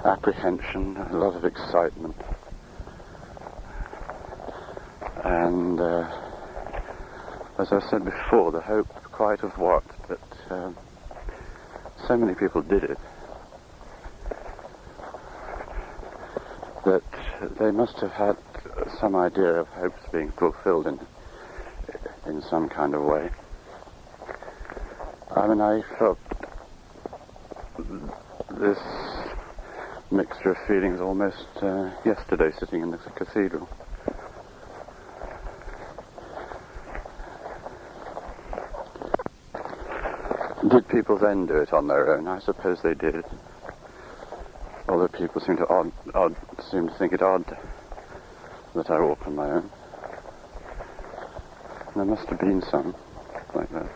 apprehension, a lot of excitement. And as I said before, the hope quite of what? That so many people did it, that they must have had some idea of hopes being fulfilled in some kind of way. I mean, I felt this mixture of feelings almost yesterday sitting in the cathedral. Did people then do it on their own? I suppose they did. Although people seem to think it odd that I walk on my own. There must have been some like that.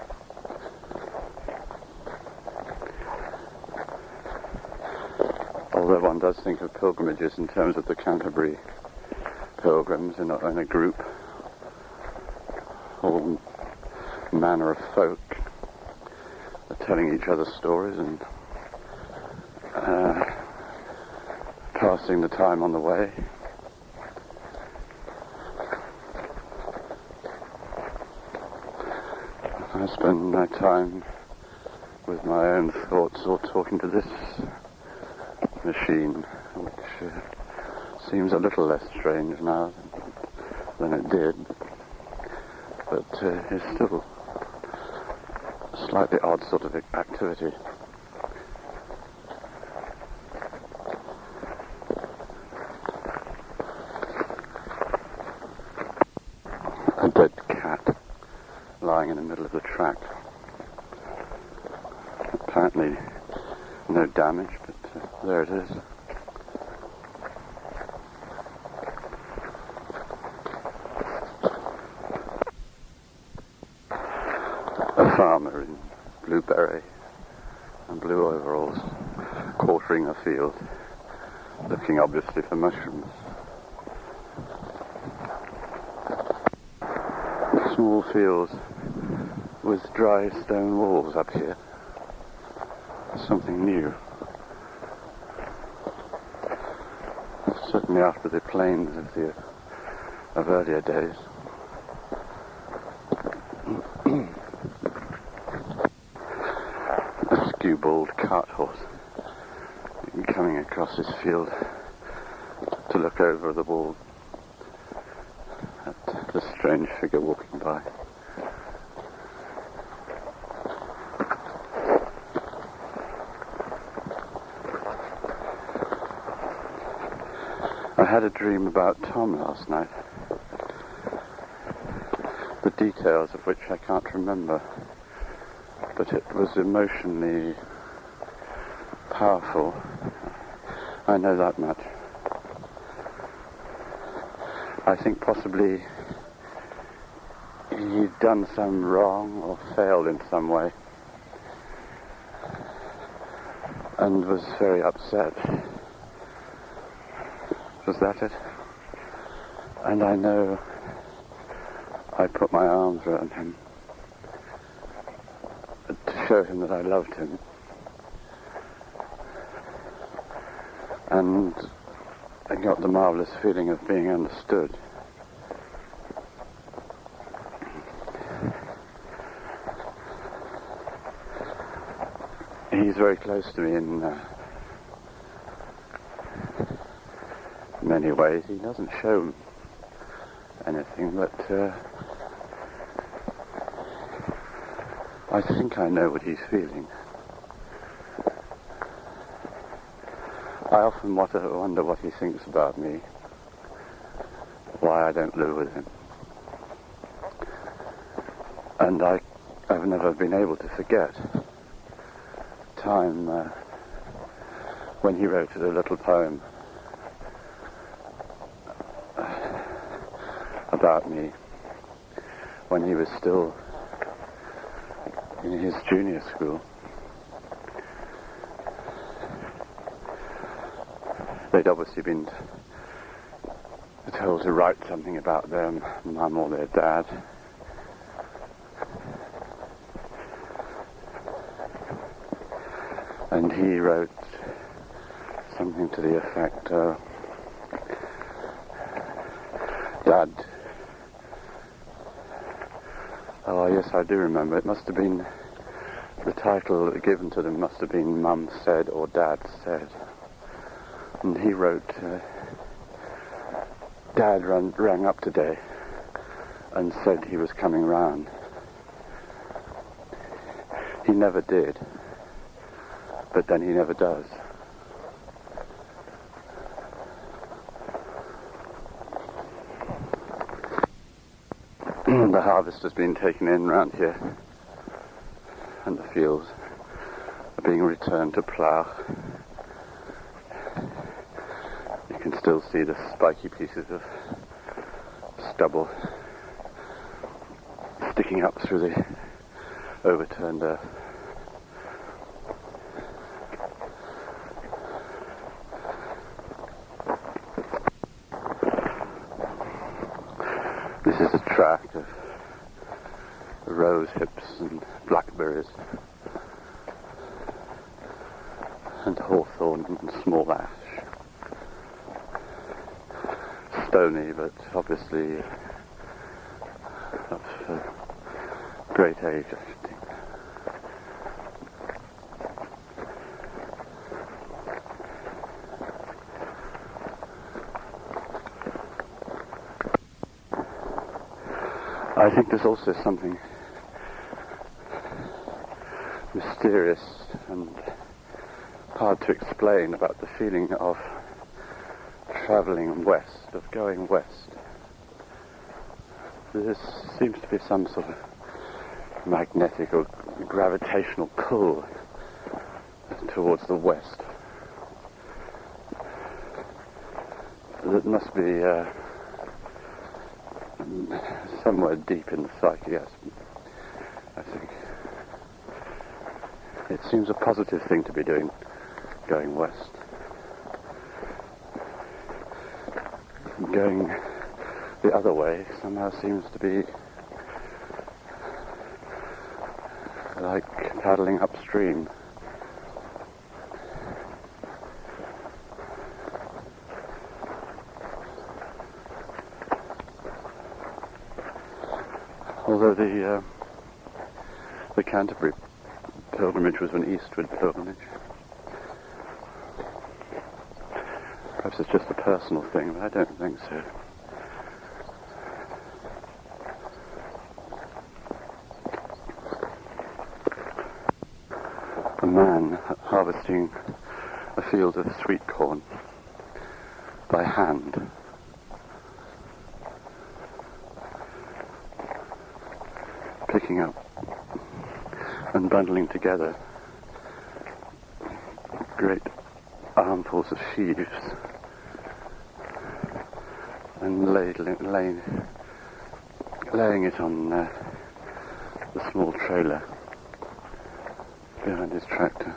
Although one does think of pilgrimages in terms of the Canterbury pilgrims in a group, all manner of folk telling each other stories and passing the time on the way. I spend my time with my own thoughts or talking to this machine, which seems a little less strange now than it did, but is still a slightly odd sort of activity. A dead cat lying in the middle of the track. Apparently no damage, but there it is. A farmer in blue beret and blue overalls, quartering a field, looking obviously for mushrooms. Small fields with dry stone walls up here. Something new. Certainly after the plains of earlier days. A skewbald cart horse coming across this field to look over the wall at the strange figure walking by. I had a dream about Tom last night, the details of which I can't remember, but it was emotionally powerful. I know that much. I think possibly he'd done some wrong or failed in some way and was very upset. Was that it? And I know I put my arms around him to show him that I loved him. And I got the marvelous feeling of being understood. He's very close to me in many ways. He doesn't show anything, but I think I know what he's feeling. I often wonder what he thinks about me, why I don't live with him. And I've never been able to forget time when he wrote a little poem about me when he was still in his junior school. They'd obviously been told to write something about their mum or their dad. And he wrote something to the effect, Dad. Oh, yes, I do remember. It must have been, the title given to them must have been Mum Said or Dad Said. And he wrote, Dad rang up today and said he was coming round. He never did, but then he never does. The harvest has been taken in round here, and the fields are being returned to plough. You can still see the spiky pieces of stubble sticking up through the overturned earth. This is a tract of rose hips and blackberries and hawthorn and small ash. Stony, but obviously of great age, I should think. I think there's also something mysterious and hard to explain about the feeling of travelling west, of going west. There seems to be some sort of magnetic or gravitational pull towards the west. That must be somewhere deep in the psyche, yes, I think. It seems a positive thing to be doing, going west. Going the other way somehow seems to be like paddling upstream. Although the Canterbury pilgrimage was an eastward pilgrimage. Perhaps it's just a personal thing, but I don't think so. A man harvesting a field of sweet corn by hand. Picking up and bundling together great armfuls of sheaves and laying it on the small trailer behind his tractor.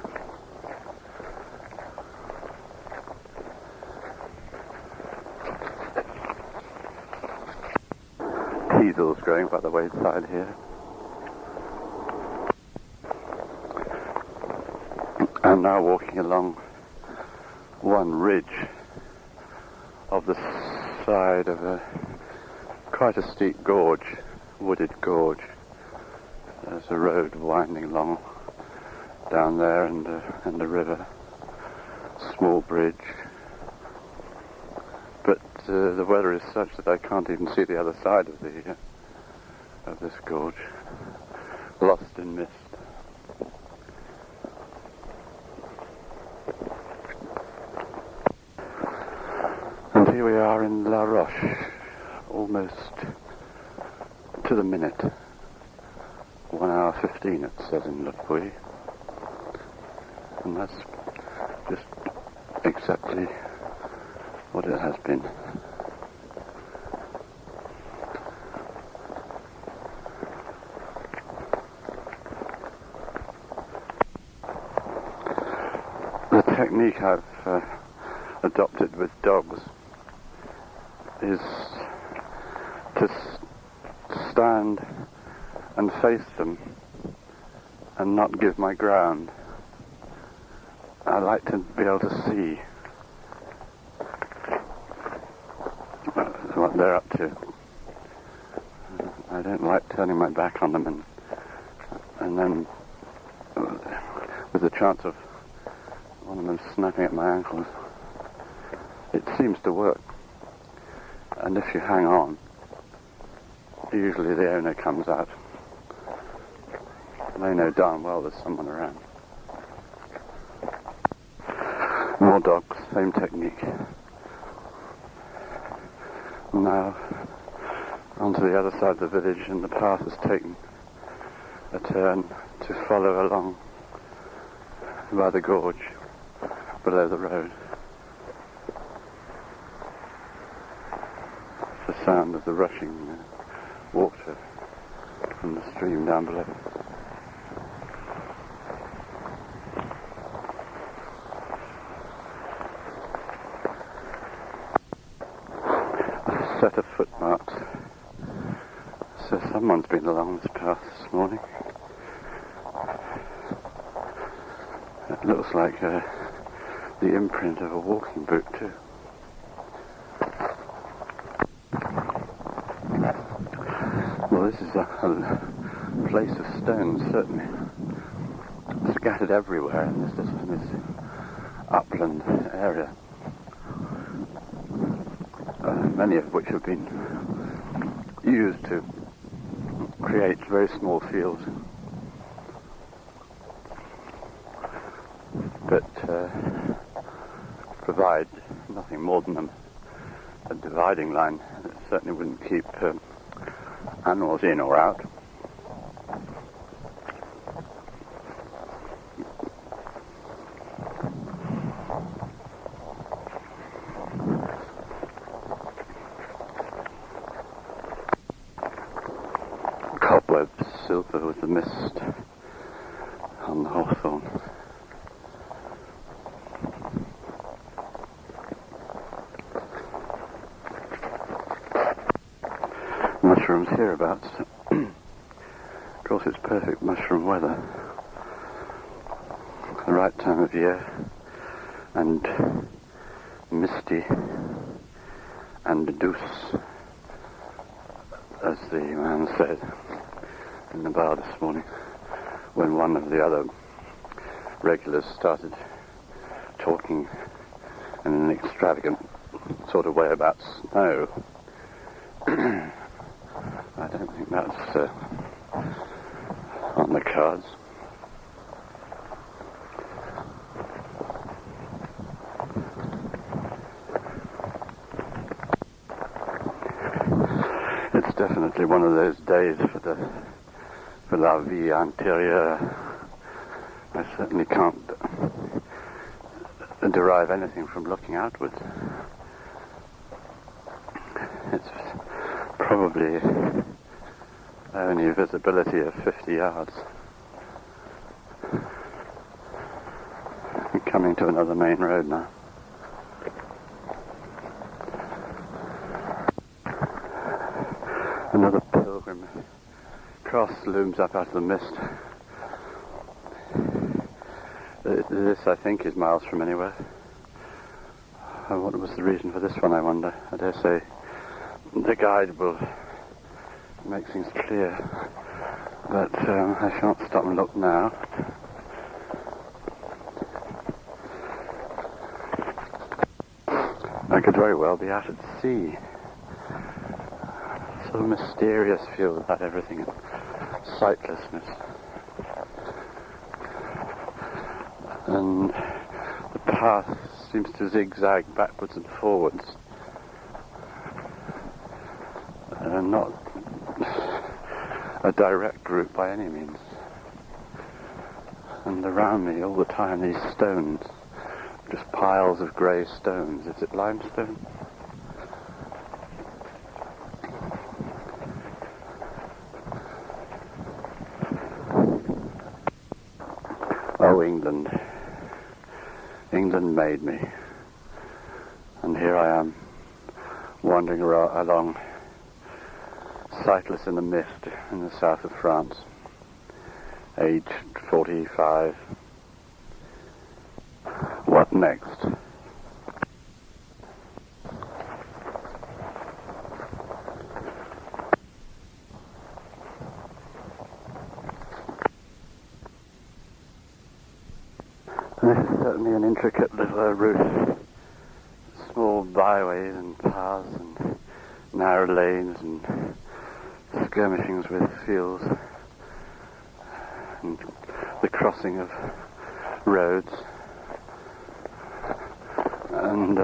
Teasels growing by the wayside here. I'm now walking along one ridge of the side of quite a steep gorge, wooded gorge. There's a road winding along down there and the river, small bridge. But the weather is such that I can't even see the other side of this gorge, lost in mist. And here we are in La Roche, almost to the minute. 1 hour 15 it says in Le Puy. And that's just exactly what it has been. The technique I've adopted with dogs is to stand and face them and not give my ground. I like to be able to see they're up to. I don't like turning my back on them and then with the chance of one of them snapping at my ankles. It seems to work. And if you hang on, usually the owner comes out. They know darn well there's someone around. More dogs, same technique. Now, onto the other side of the village, and the path has taken a turn to follow along by the gorge below the road. The sound of the rushing water from the stream down below. A set of footmarks. So someone's been along this path this morning. It looks like the imprint of a walking boot too. Well, this is a place of stones, certainly, scattered everywhere in this upland area, many of which have been used to create very small fields, but provide nothing more than a dividing line that certainly wouldn't keep animals in or out. Cobwebs silver with the mist on the hawthorn. Mushrooms hereabouts. Of course, it's perfect mushroom weather. The right time of year, and misty and douce, as the man said in the bar this morning, when one of the other regulars started talking in an extravagant sort of way about snow. I don't think that's on the cards. It's definitely one of those days for la vie antérieure. I certainly can't derive anything from looking outwards. It's probably only visibility of 50 yards. I'm coming to another main road now. Another pilgrim cross looms up out of the mist. This, I think, is miles from anywhere. What was the reason for this one, I wonder? I dare say the guide will make things clear, but I shan't stop and look now. I could very well be out at sea. Sort of mysterious feel about everything, sightlessness. And the path seems to zigzag backwards and forwards. Not a direct route by any means. And around me all the time these stones, just piles of grey stones. Is it limestone? Oh, England. England made me. And here I am, wandering along, sightless in the mist in the south of France, aged 45. What next? This is certainly an intricate little route. Small byways and paths and narrow lanes and skirmishings with fields and the crossing of roads and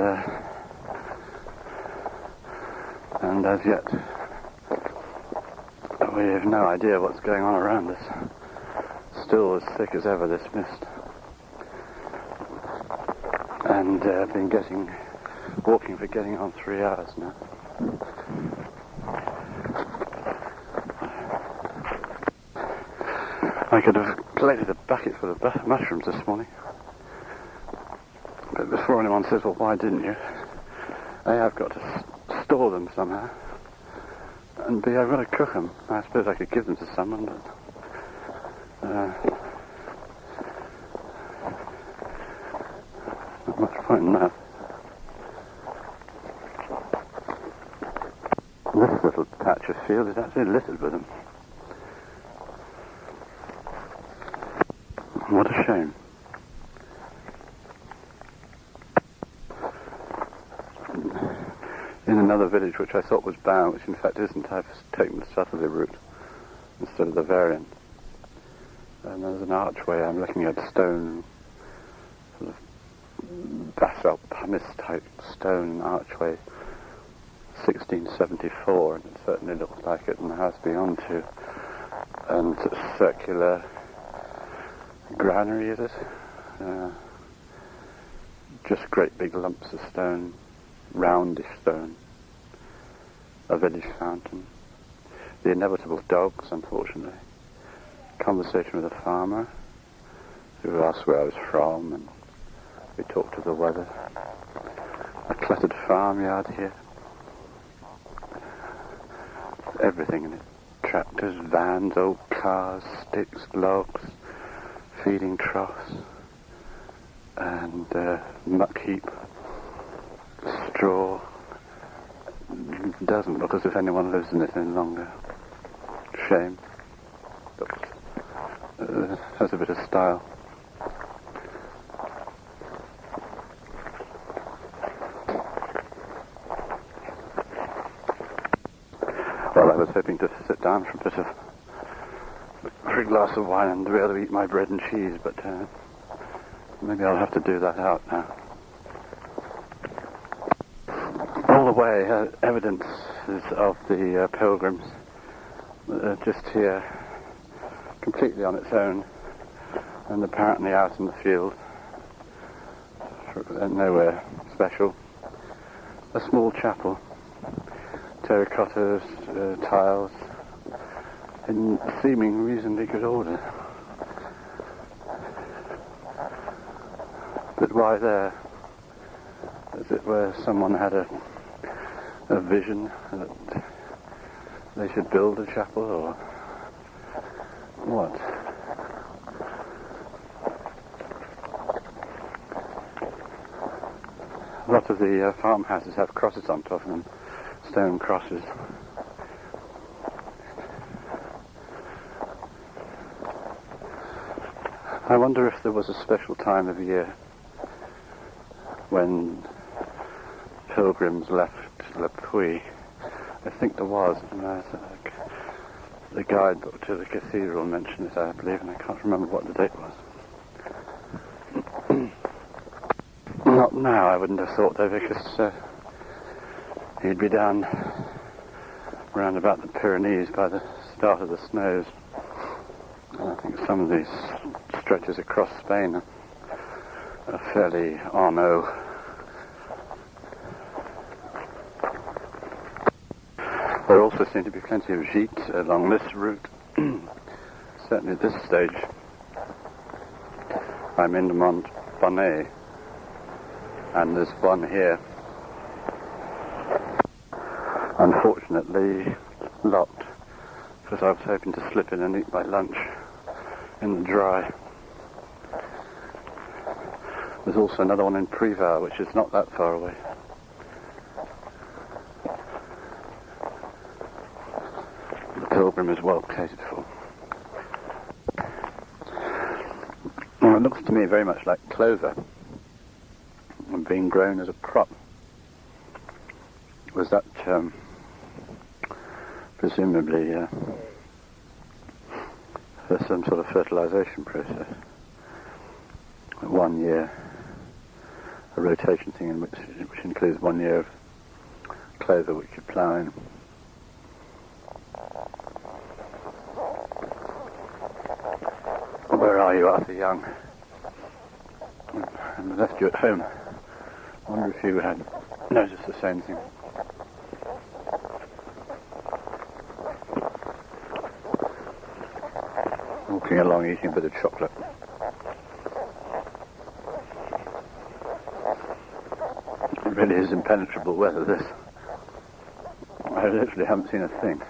as yet we have no idea what's going on around us. Still as thick as ever, this mist, and been walking for getting on 3 hours now. I could have collected a bucket full of mushrooms this morning. But before anyone says, well, why didn't you? A, I've got to store them somehow. And B, I've got to cook them. I suppose I could give them to someone, but... not much point in that. This little patch of field is actually littered with them. What a shame. In another village which I thought was bound, which in fact isn't, I've taken the southerly route instead of the variant. And there's an archway. I'm looking at stone, sort of basalt pumice type stone archway, 1674, and it certainly looks like it in the house beyond too. And circular granary, is it? Just great big lumps of stone, roundish stone. A village fountain. The inevitable dogs, unfortunately. Conversation with a farmer who asked where I was from, and we talked of the weather. A cluttered farmyard here. Everything in it. Tractors, vans, old cars, sticks, logs, feeding troughs, and muck heap, straw. It doesn't look as if anyone lives in it any longer. Shame. Looks, has a bit of style. Well, I was hoping to sit down for a glass of wine and be able to eat my bread and cheese, but maybe I'll have to do that out now. All the way, evidences of the pilgrims just here, completely on its own, and apparently out in the field, nowhere special. A small chapel, terracotta tiles, in seeming reasonably good order. But why there? As it were, someone had a vision that they should build a chapel, or what? A lot of the farmhouses have crosses on top of them, stone crosses. I wonder if there was a special time of year when pilgrims left Le Puy. I think there was. The guidebook to the cathedral mentioned it, I believe, and I can't remember what the date was. Not now, I wouldn't have thought, though, because he'd be down round about the Pyrenees by the start of the snows. And I think some of these stretches across Spain are fairly Aumont. There also seem to be plenty of gîtes along this route. Certainly at this stage. I'm in Aumont Aubrac, and there's one here. Unfortunately locked, because I was hoping to slip in and eat my lunch in the dry. There's also another one in Privas, which is not that far away. The pilgrim is well catered for. Well, It looks to me very much like clover being grown as a crop. Was that presumably for some sort of fertilization process? 1 year, a rotation thing in which includes 1 year of clover which you plough in. Where are you, Arthur Young? I left you at home. I wonder if you had noticed the same thing. Walking along eating a bit of chocolate. It really is impenetrable weather, this. I literally haven't seen a thing.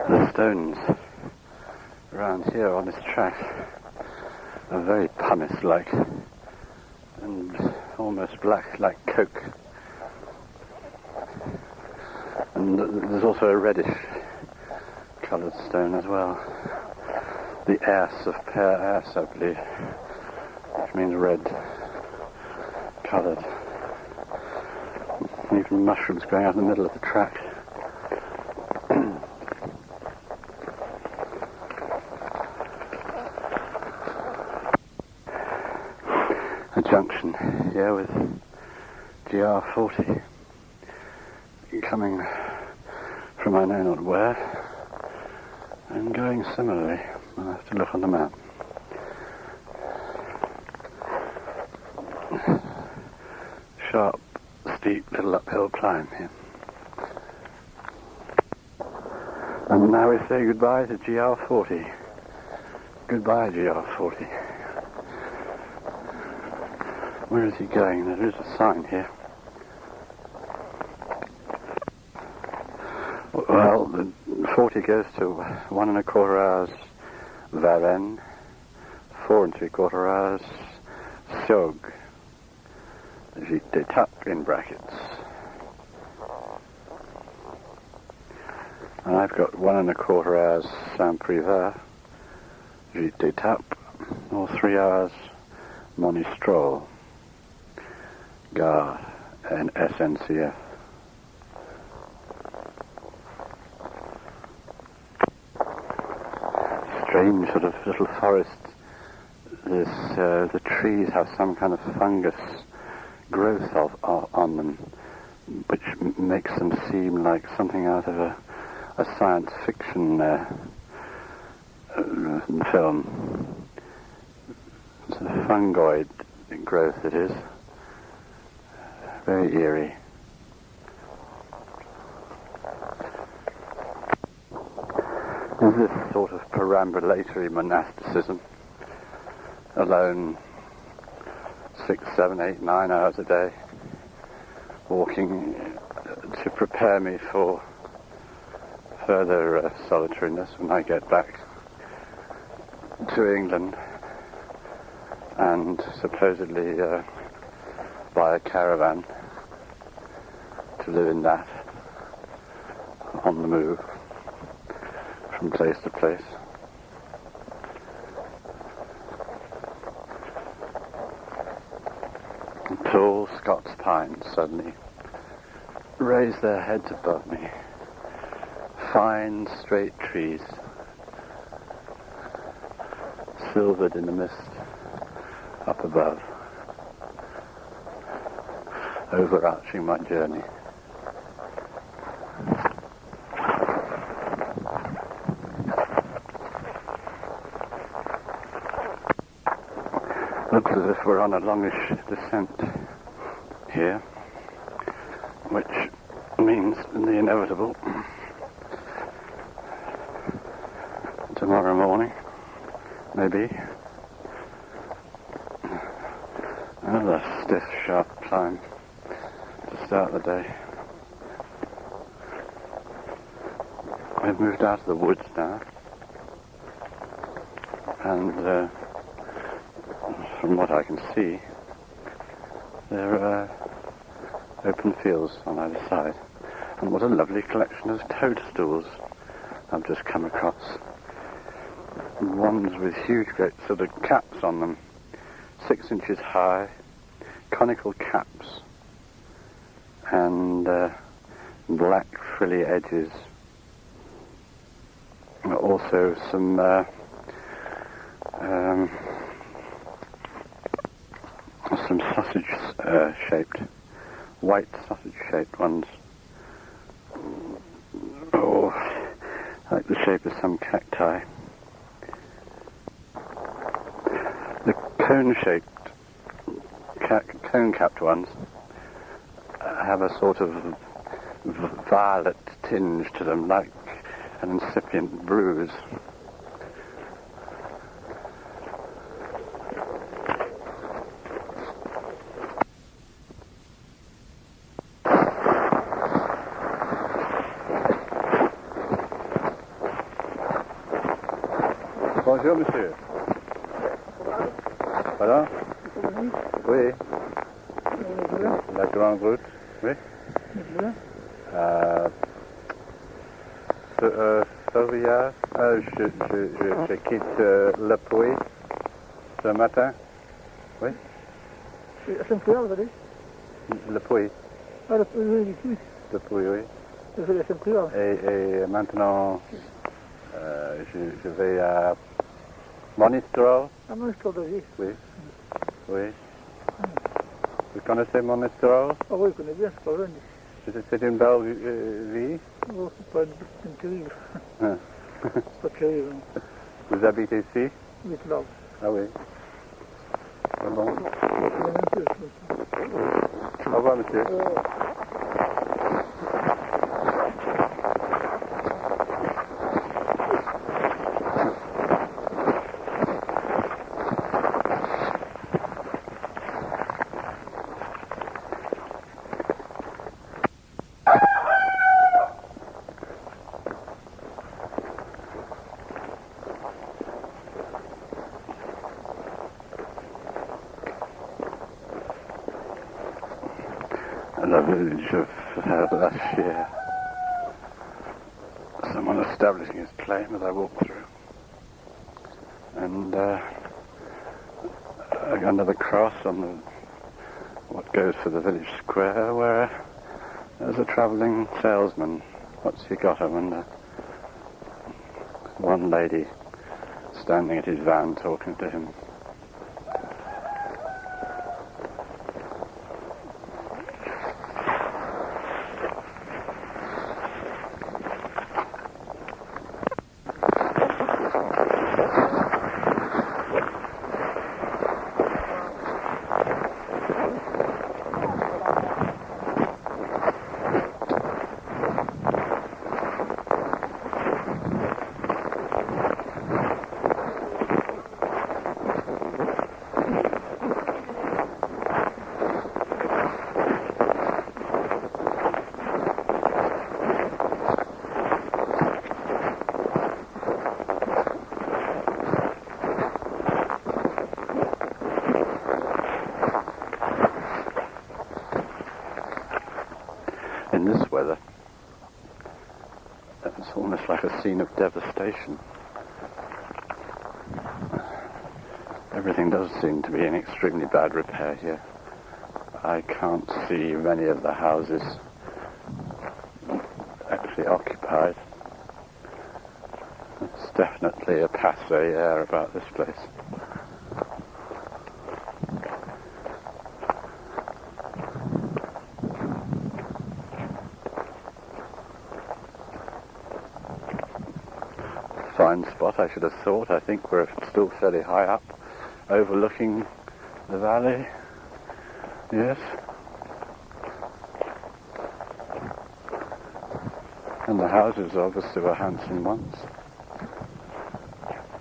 The stones around here on this track are very pumice-like and almost black like coke. And there's also a reddish coloured stone as well. The erse of pear erse, I believe, which means red coloured. Even mushrooms growing out in the middle of the track. A junction here with GR40 coming from I know not where and going similarly. I'll have to look on the map. Sharp, steep little uphill climb here. And now we say goodbye to GR40. Goodbye, GR40. Where is he going? There is a sign here. Well, the 40 goes to 1¼ hours Varennes, 4¾ hours Sog, d'étape in brackets. And I've got 1¼ hours Saint-Privat, d'étape, or 3 hours Monistrol, Gare, and SNCF. Strange sort of little forest. The trees have some kind of fungus growth on them, which makes them seem like something out of a science fiction film. It's a fungoid growth it is. Very eerie. There's this sort of perambulatory monasticism, alone 6, 7, 8, 9 hours a day, walking to prepare me for further solitariness when I get back to England and supposedly buy a caravan to live in that, on the move, from place to place. Tall Scots pines suddenly raise their heads above me. Fine, straight trees, silvered in the mist up above, overarching my journey. Looks as if we're on a longish descent here, which means the inevitable. Tomorrow morning, maybe, another stiff, sharp climb to start the day. We've moved out of the woods now, and from what I can see, there are open fields on either side. And what a lovely collection of toadstools I've just come across. Ones with huge, great sort of caps on them, 6 inches high, conical caps, and black frilly edges. Also some sausage-shaped, white sausage-shaped ones. Oh, like the shape of some cacti. The cone-shaped, cone-capped ones have a sort of violet tinge to them, like an incipient bruise. Bonjour, monsieur. Voilà. Oui. La grande route. Oui. Sylvia, je quitte le puits ce matin. Oui. Saint-Prior, vous allez? Le puits. Ah, le puits. Le puits, oui. Je vais à Saint-Prior. Et maintenant, je vais à Monistrol. Ah, Monistrol, oui. Oui. Oui. Vous connaissez Monistrol? Ah oui, je connais bien, c'est pas loin. C'est une belle vie? Oh, c'est pas terrible. Ah. C'est pas terrible. Vous habitez ici? Oui, c'est là. Ah oui. Ah bon. C'est la même chose. Au revoir, monsieur. The village of last year. Someone establishing his claim as I walk through. And another cross on what goes for the village square, where there's a travelling salesman. What's he got, I wonder? One lady standing at his van talking to him. In this weather, it's almost like a scene of devastation. Everything does seem to be in extremely bad repair here. I can't see many of the houses actually occupied. It's definitely a passé air about this place. Fine spot, I should have thought. I think we're still fairly high up, overlooking the valley. Yes. And the houses obviously were handsome ones.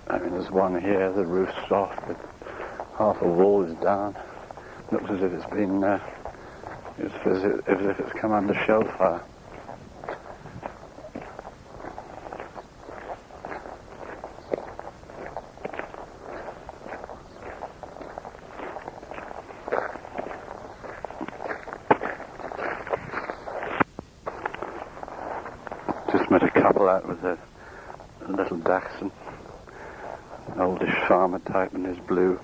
I mean, there's one here, the roof's off, but half a wall is down. Looks as if it's been, as if it's come under shell fire. just met a couple out with a little dachshund, an oldish farmer type in his blue,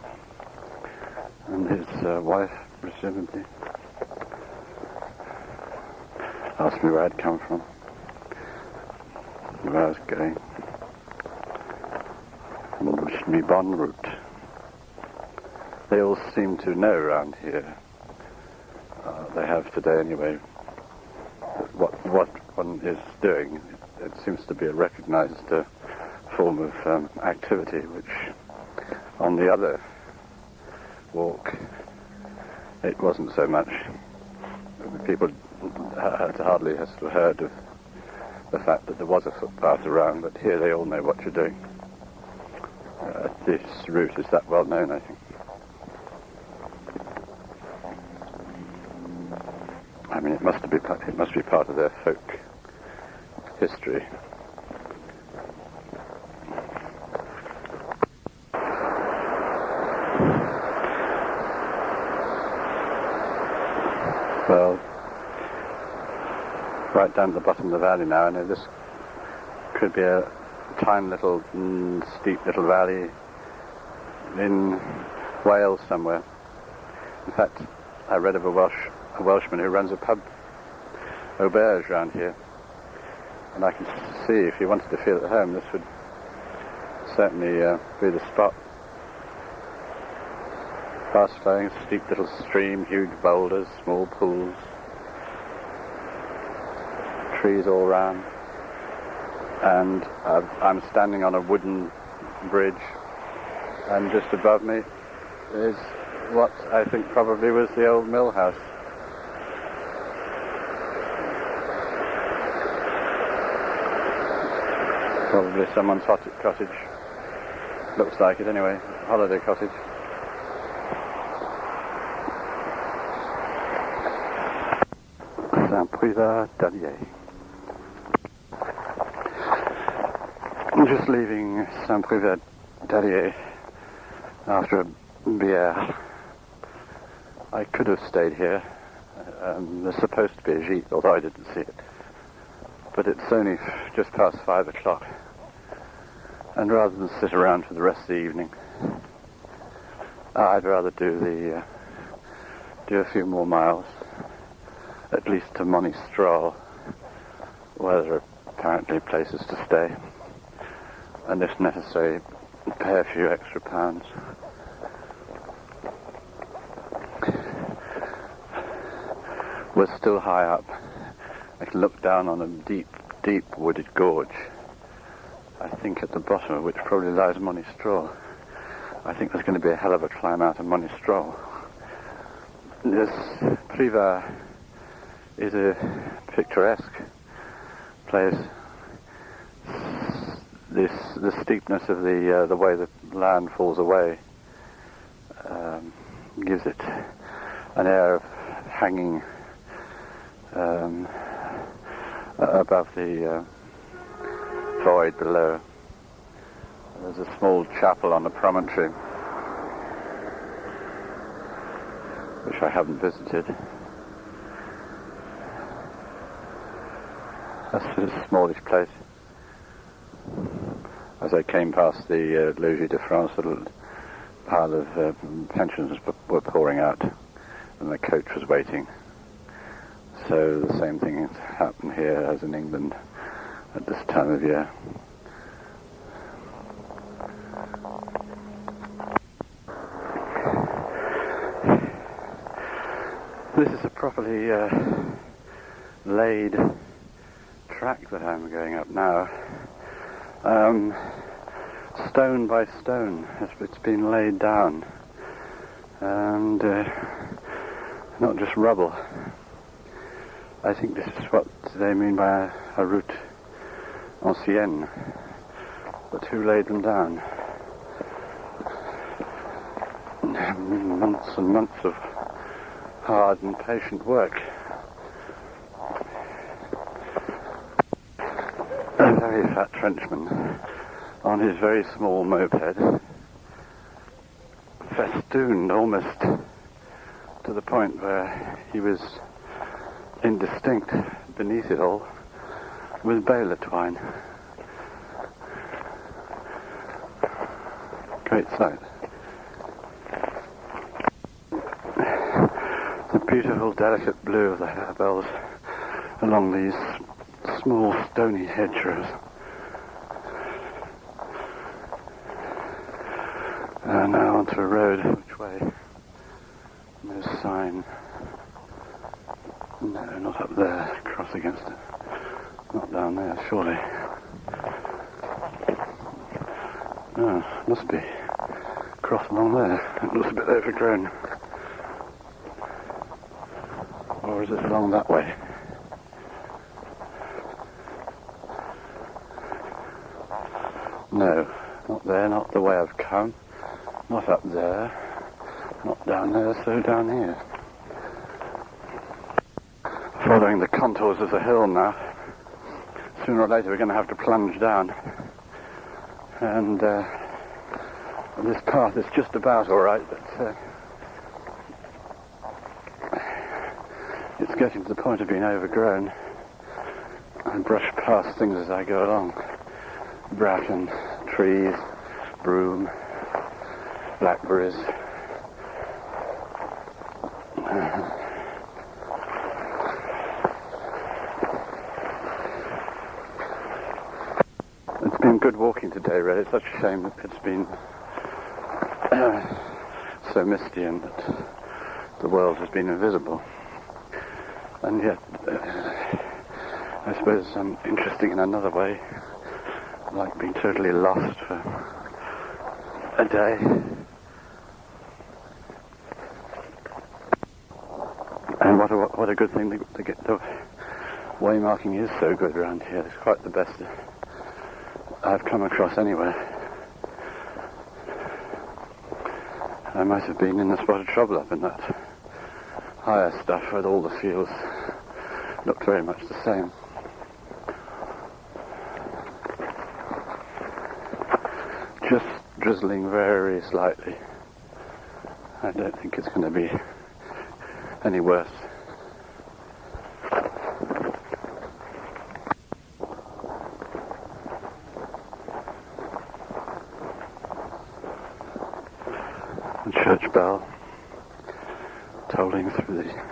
and his wife, presumably. Asked me where I'd come from, where I was going. And wished me bonne route. They all seem to know around here, they have today anyway, what one is doing. It seems to be a recognized form of activity, which on the other walk it wasn't so much. People had hardly heard of the fact that there was a footpath around, but here they all know what you're doing. This route is that well known, I think. I mean, it must be part of their folk history. Well, right down at the bottom of the valley now, I know this could be a tiny little, steep little valley in Wales somewhere. In fact, I read of a Welshman who runs a pub, Auberge, around here. And I can see, if you wanted to feel at home, this would certainly be the spot. Fast-flowing, steep little stream, huge boulders, small pools, trees all round. And I'm standing on a wooden bridge, and just above me is what I think probably was the old mill house. Probably someone's cottage. Looks like it anyway. Holiday cottage. Saint-Privat-d'Allier. I'm just leaving Saint-Privat-d'Allier after a bière. I could have stayed here. There's supposed to be a gîte, although I didn't see it. But it's only just past 5 o'clock. And rather than sit around for the rest of the evening, I'd rather do a few more miles, at least to Monistrol, where there are apparently places to stay, and if necessary, pay a few extra pounds. We're still high up. I can look down on a deep, deep wooded gorge, I think at the bottom of which probably lies Monistrol. I think there's going to be a hell of a climb out of Monistrol. This Privat is a picturesque place. The steepness of the way the land falls away gives it an air of hanging above the void below. There's a small chapel on a promontory which I haven't visited. That's a smallish place. As I came past the Logis de France, a little pile of pensions were pouring out, and the coach was waiting. So the same thing has happened here as in England at this time of year. This is a properly laid track that I'm going up now. Stone by stone, it's been laid down, and not just rubble. I think this is what they mean by a route ancienne, but who laid them down? Months and months of hard and patient work. A very fat Frenchman on his very small moped, festooned almost to the point where he was indistinct beneath it all, with baler twine. Great sight. The beautiful, delicate blue of the harebells along these small, stony hedgerows. Now onto a road. Which way? No sign. No, not up there. Cross against it. Not down there, surely. No, must be. Cross along there. It looks a bit overgrown. Or is it along that way? No, not there, not the way I've come. Not up there. Not down there, so down here. Following the contours of the hill now. Sooner or later we're going to have to plunge down. And this path is just about alright, but it's getting to the point of being overgrown. I brush past things as I go along. Bracken, trees, broom, blackberries. It's been good walking today, really. It's such a shame that it's been so misty and that the world has been invisible. And yet, I suppose I'm interesting in another way, like being totally lost for a day. And what a good thing to get the waymarking is so good around here. It's quite the best I've come across anywhere. I might have been in the spot of trouble up in that higher stuff where all the fields looked very much the same. Just drizzling very slightly. I don't think it's going to be any worse. The church bell tolling through the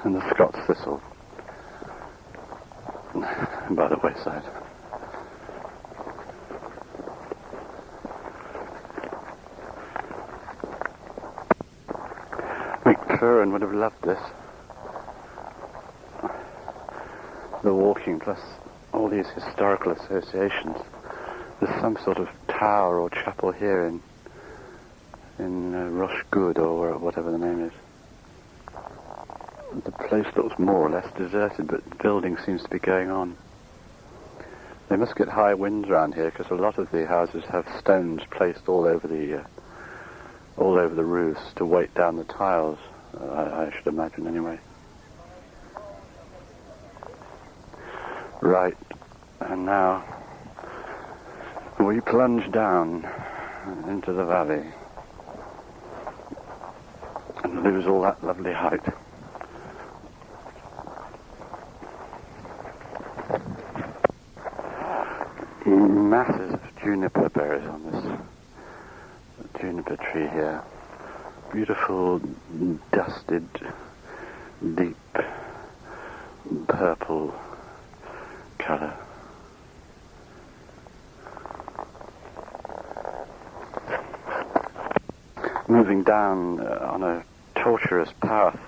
and the Scots thistle by the wayside. McFerrin would have loved this. The walking plus all these historical associations. There's some sort of tower or chapel here in Rochegood or whatever the name is. The place looks more or less deserted, but building seems to be going on. They must get high winds around here because a lot of the houses have stones placed all over the roofs to weight down the tiles. I should imagine, anyway. Right, and now we plunge down into the valley and lose all that lovely height. Masses of juniper berries on this juniper tree here. Beautiful, dusted, deep purple colour. Moving down on a tortuous path,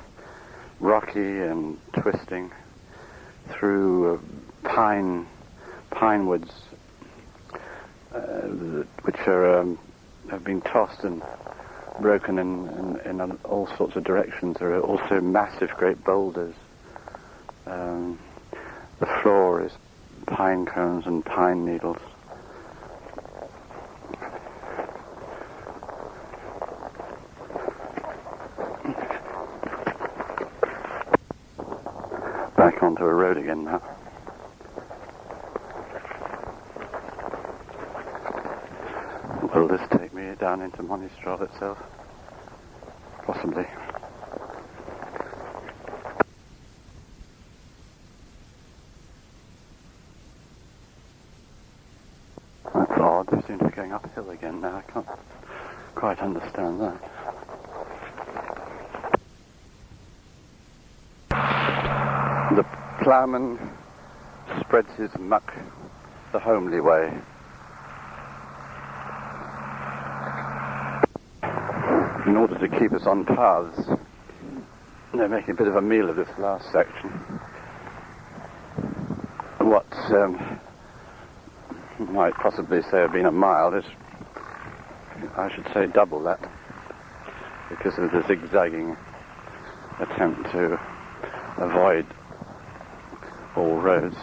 rocky and twisting through pine woods, which have been tossed and broken in all sorts of directions. There are also massive, great boulders. The floor is pine cones and pine needles. back onto a road again now. Will this take me down into Monistrol itself? Possibly. That's odd, they seem to be going uphill again now. I can't quite understand that. The ploughman spreads his muck the homely way. In order to keep us on paths, they're making a bit of a meal of this last section. What might possibly say have been a mile is, I should say, double that, because of the zigzagging attempt to avoid all roads.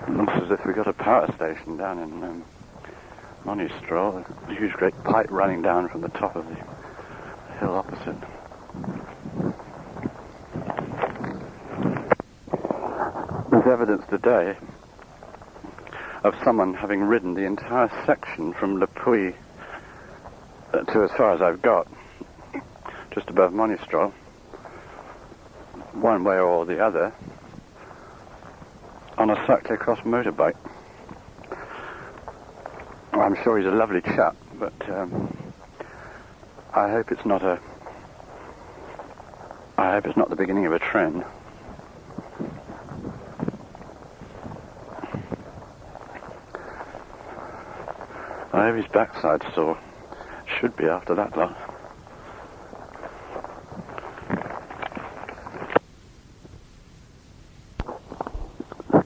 It looks as if we've got a power station down in Monistrol, a huge great pipe running down from the top of the hill opposite. There's evidence today of someone having ridden the entire section from Le Puy to as far as I've got, just above Monistrol, one way or the other, on a cyclocross motorbike. I'm sure he's a lovely chap, but I hope it's not the beginning of a trend. I hope his backside's sore. Should be after that lot.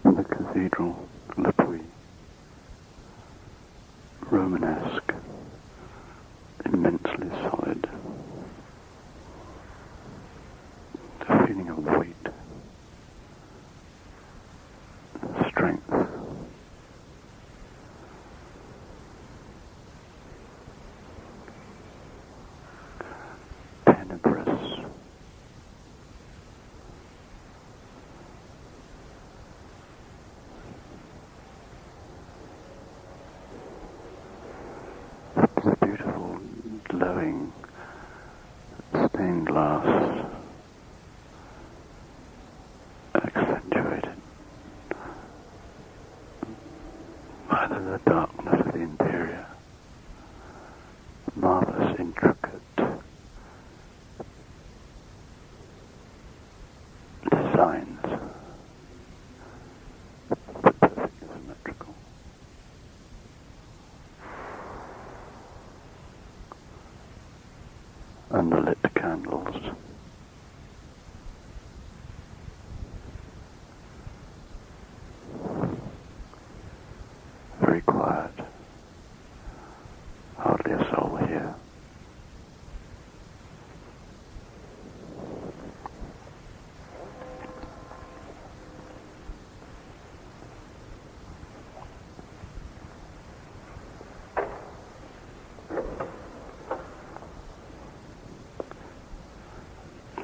The cathedral, Le Puy, Romanesque, immensely solid. A feeling of weight, strength. Tenebrous. The beautiful glowing stained glass, accentuated by the darkness of the interior, marvelous, intricate designs, but perfectly symmetrical. And the lit candles. Very quiet. Hardly a soul here.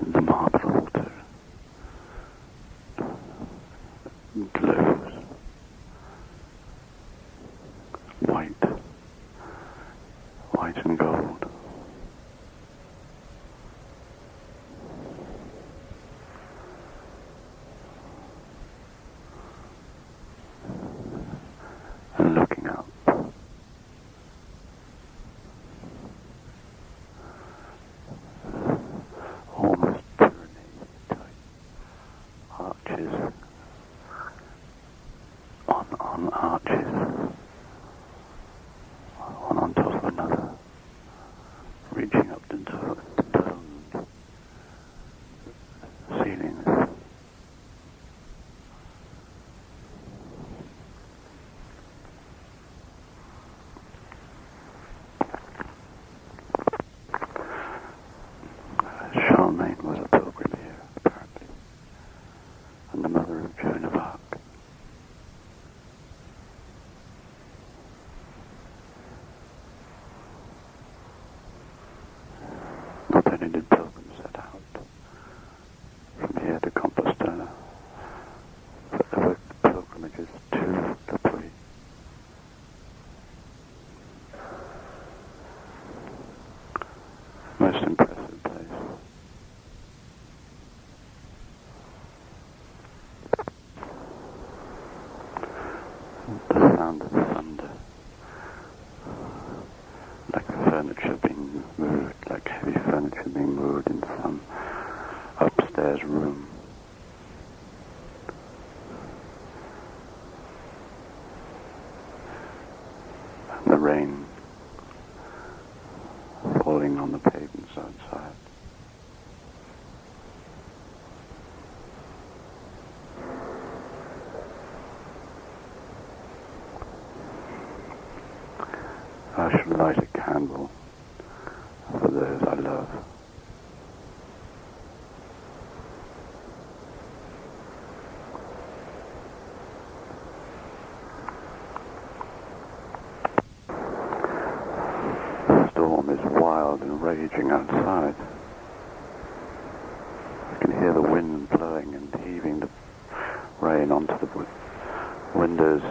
The marble altar glows white and gold. And looking up, almost Pyrenees-type arches on arches, one on top of another, reaching up to domed ceilings. Not only did pilgrims set out from here to Compostela, but there were pilgrimages to the Puy. Most impressive place. The sound of thunder, like furniture being moved, like heavy furniture being moved in some upstairs room. And the rain falling on the pavements outside. I should light a candle for those I love. The storm is wild and raging outside. I can hear the wind blowing and heaving the rain onto the windows.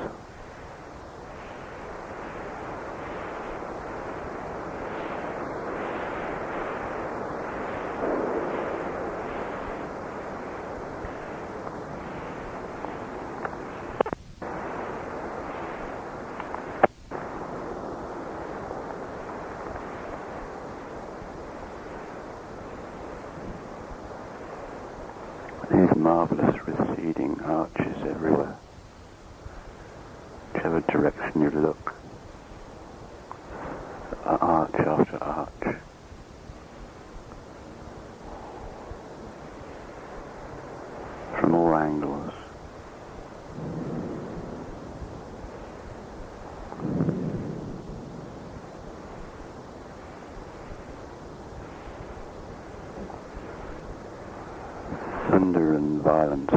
These marvellous receding arches everywhere. Whichever direction you look, arch after arch. From all angles. Thunder and violence.